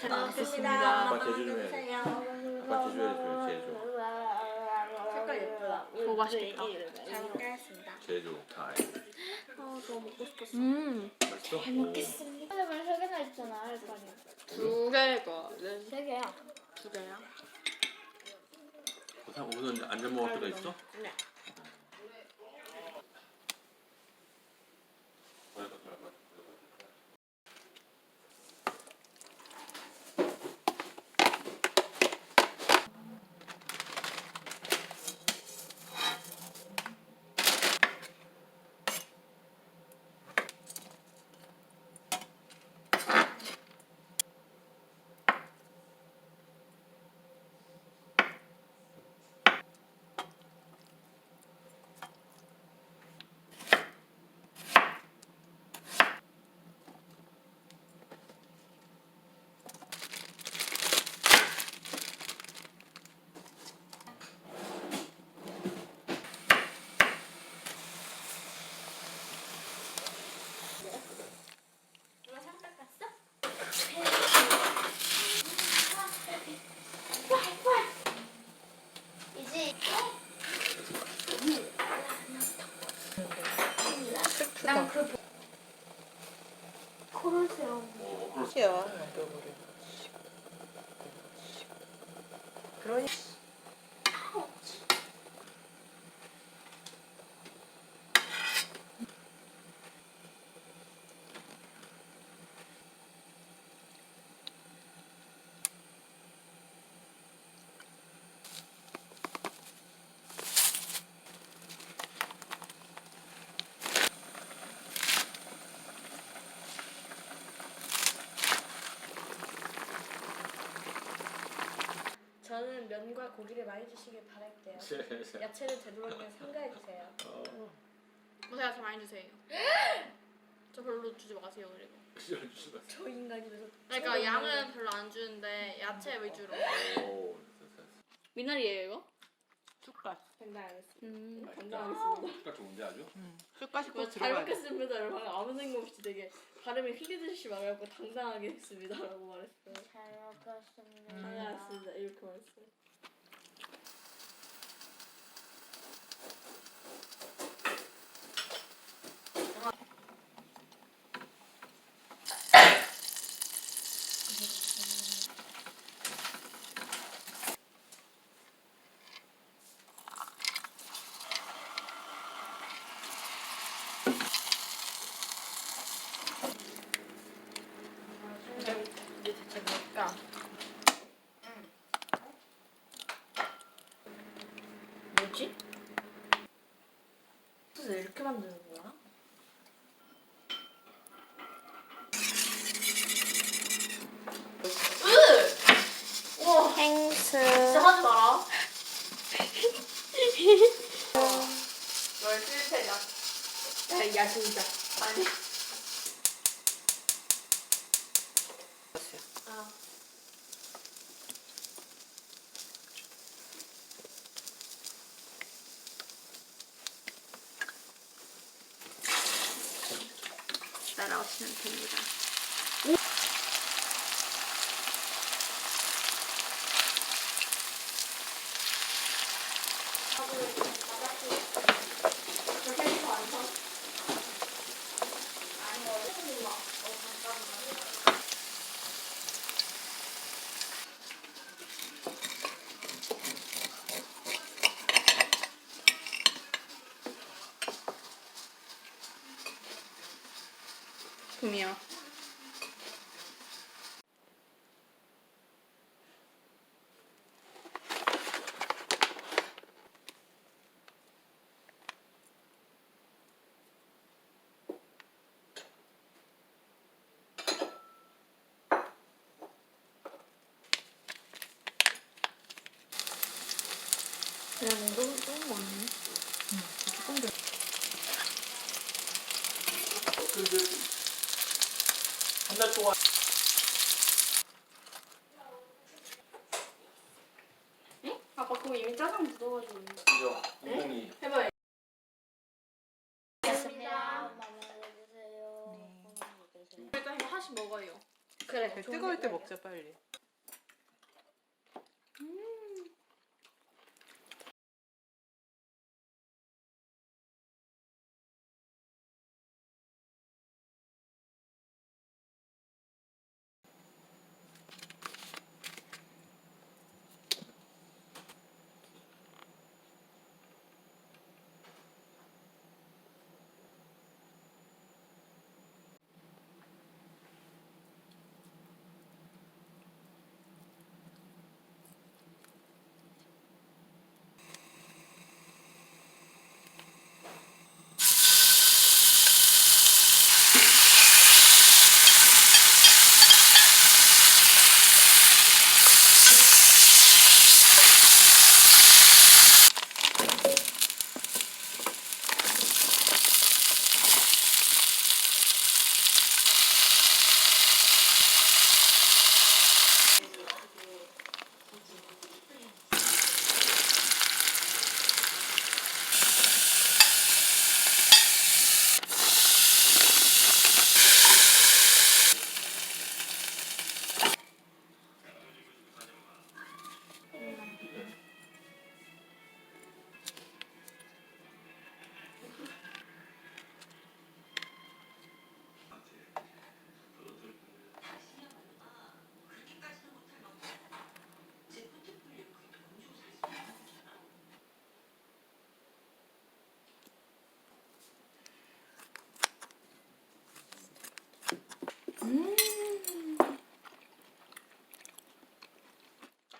잘 먹겠습니다. 아빠 제주 좀 해야지. 아빠 제주 해줘요. 제주. 색깔 예쁘다. 오 맛있겠다. 잘 먹겠습니다. 제주 타임. 저 먹고 싶었어. 맛있어? 잘 먹겠습니다. 세 개나 있잖아, 할 거 아니야. 2개거든. 세 개야. 2개야? 우선 안전 먹을 때가 있어? 네. 난그 코르세요. 그렇지요. 그러니 저는 면과 고기를 많이 주시길 바랄게요. 야채를 되도록이면 삼가해 주세요. 제가 더 많이 주세요. 저 별로 주지 마세요 그리고. 저 인간이 그래서. 그러니까 양은 별로 안 주는데 야채 위주로. 미나리예요 이거? 쑥갓. 감사하겠습니다. 감사하겠습니다. 쑥갓 좋은데 아주? 쑥갓이 꼭 잘 들어가야 돼. 먹겠습니다. 여러분 아무 생각 없이 되게 발음이 흘리듯이 말하고 당당하게 했습니다라고 말했어요. 잘 먹겠습니다. 당연했습니다. 이렇게 말했어요. 이게 대체 뭘까? 뭐지? 그래서 이렇게 만드는 거야? 우와 행스 진짜 하지 마라. 널 실패다. 야 진짜. 아니. 따라오시면 됩니다. 제품이요. 그냥 너무 좋은 거 아니에요? 근데 한 달 동안 아빠 그거 이미 짜장 묻어가지고 있는데. 이제 우동이 해봐요. 일단 이거 하나씩 먹어요. 그래. 뜨거울 때 먹자 빨리.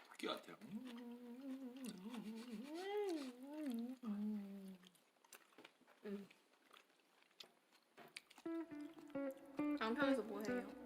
학교 같아요. 양평에서 뭐 해요?